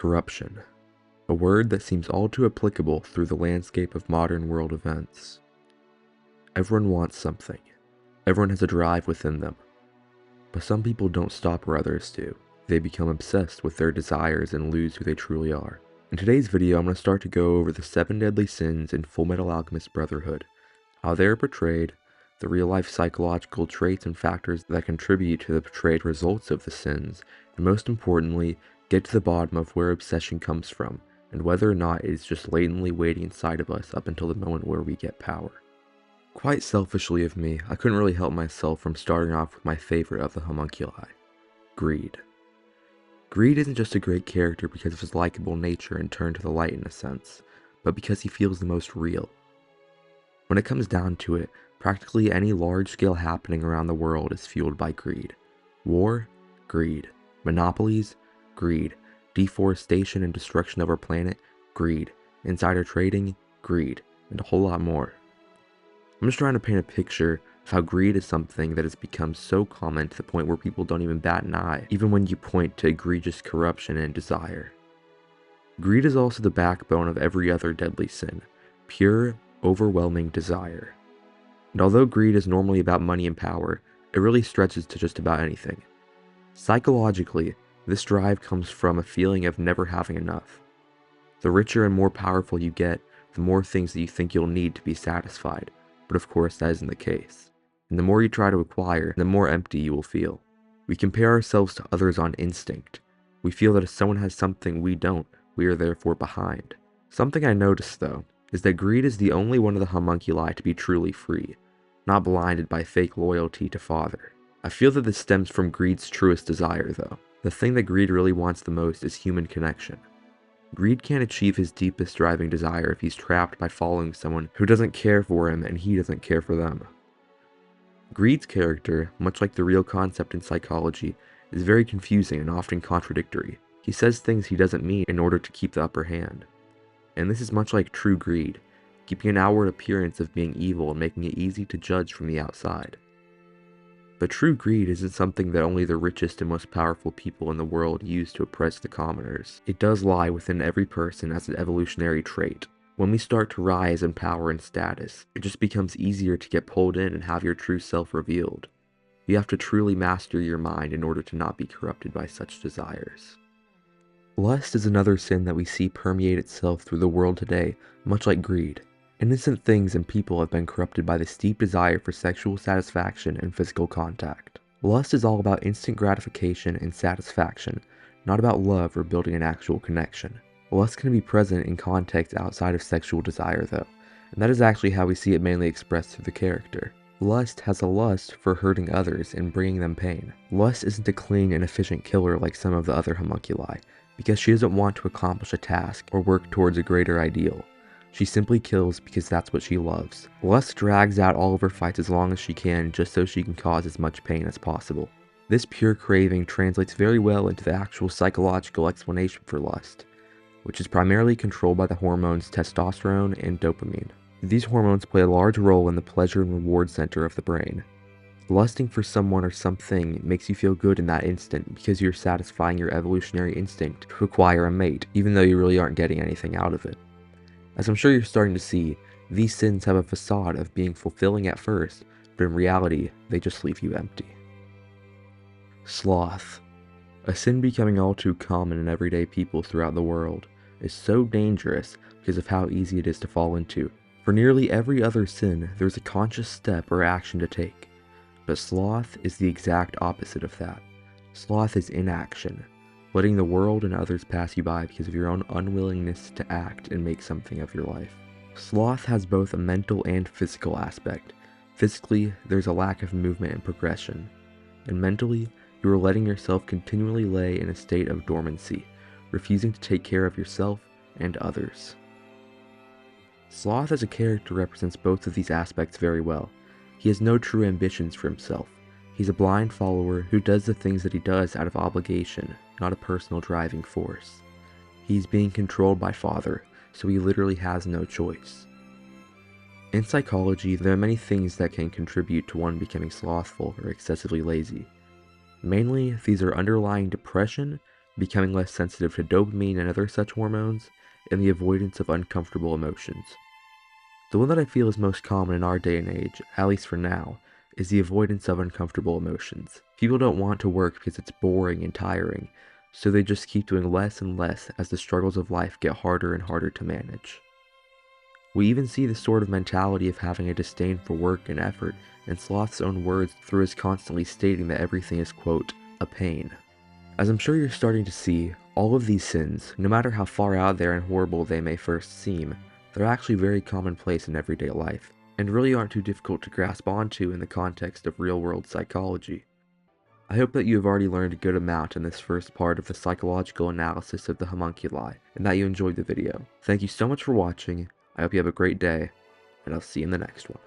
Corruption, a word that seems all too applicable through the landscape of modern world events. Everyone wants something. Everyone has a drive within them. But some people don't stop where others do. They become obsessed with their desires and lose who they truly are. In today's video, I'm going to start to go over the 7 deadly sins in Fullmetal Alchemist Brotherhood, how they are portrayed, the real-life psychological traits and factors that contribute to the portrayed results of the sins, and most importantly, get to the bottom of where obsession comes from, and whether or not it is just latently waiting inside of us up until the moment where we get power. Quite selfishly of me, I couldn't really help myself from starting off with my favorite of the homunculi, Greed. Greed isn't just a great character because of his likable nature and turn to the light in a sense, but because he feels the most real. When it comes down to it, practically any large-scale happening around the world is fueled by greed. War? Greed. Monopolies? Greed. Deforestation and destruction of our planet? Greed. Insider trading? Greed. And a whole lot more. I'm just trying to paint a picture of how greed is something that has become so common to the point where people don't even bat an eye, even when you point to egregious corruption and desire. Greed is also the backbone of every other deadly sin, pure, overwhelming desire. And although greed is normally about money and power, it really stretches to just about anything. Psychologically, this drive comes from a feeling of never having enough. The richer and more powerful you get, the more things that you think you'll need to be satisfied, but of course that isn't the case. And the more you try to acquire, the more empty you will feel. We compare ourselves to others on instinct. We feel that if someone has something we don't, we are therefore behind. Something I noticed though, is that greed is the only one of the homunculi to be truly free, not blinded by fake loyalty to Father. I feel that this stems from greed's truest desire though. The thing that greed really wants the most is human connection. Greed can't achieve his deepest driving desire if he's trapped by following someone who doesn't care for him and he doesn't care for them. Greed's character, much like the real concept in psychology, is very confusing and often contradictory. He says things he doesn't mean in order to keep the upper hand. And this is much like true greed, keeping an outward appearance of being evil and making it easy to judge from the outside. But true greed isn't something that only the richest and most powerful people in the world use to oppress the commoners. It does lie within every person as an evolutionary trait. When we start to rise in power and status, it just becomes easier to get pulled in and have your true self revealed. You have to truly master your mind in order to not be corrupted by such desires. Lust is another sin that we see permeate itself through the world today, much like greed. Innocent things and people have been corrupted by this deep desire for sexual satisfaction and physical contact. Lust is all about instant gratification and satisfaction, not about love or building an actual connection. Lust can be present in contexts outside of sexual desire though, and that is actually how we see it mainly expressed through the character. Lust has a lust for hurting others and bringing them pain. Lust isn't a clean and efficient killer like some of the other homunculi, because she doesn't want to accomplish a task or work towards a greater ideal. She simply kills because that's what she loves. Lust drags out all of her fights as long as she can just so she can cause as much pain as possible. This pure craving translates very well into the actual psychological explanation for lust, which is primarily controlled by the hormones testosterone and dopamine. These hormones play a large role in the pleasure and reward center of the brain. Lusting for someone or something makes you feel good in that instant because you're satisfying your evolutionary instinct to acquire a mate, even though you really aren't getting anything out of it. As I'm sure you're starting to see, these sins have a facade of being fulfilling at first, but in reality, they just leave you empty. Sloth, a sin becoming all too common in everyday people throughout the world, is so dangerous because of how easy it is to fall into. For nearly every other sin, there's a conscious step or action to take, but sloth is the exact opposite of that. Sloth is inaction, letting the world and others pass you by because of your own unwillingness to act and make something of your life. Sloth has both a mental and physical aspect. Physically, there's a lack of movement and progression, and mentally, you are letting yourself continually lay in a state of dormancy, refusing to take care of yourself and others. Sloth as a character represents both of these aspects very well. He has no true ambitions for himself. He's a blind follower who does the things that he does out of obligation, not a personal driving force. He's being controlled by Father, so he literally has no choice. In psychology, there are many things that can contribute to one becoming slothful or excessively lazy. Mainly, these are underlying depression, becoming less sensitive to dopamine and other such hormones, and the avoidance of uncomfortable emotions. The one that I feel is most common in our day and age, at least for now, is the avoidance of uncomfortable emotions. People don't want to work because it's boring and tiring, so they just keep doing less and less as the struggles of life get harder and harder to manage. We even see this sort of mentality of having a disdain for work and effort in Sloth's own words through his constantly stating that everything is, quote, a pain. As I'm sure you're starting to see, all of these sins, no matter how far out there and horrible they may first seem, they're actually very commonplace in everyday life, and really aren't too difficult to grasp onto in the context of real-world psychology. I hope that you have already learned a good amount in this first part of the psychological analysis of the homunculi, and that you enjoyed the video. Thank you so much for watching, I hope you have a great day, and I'll see you in the next one.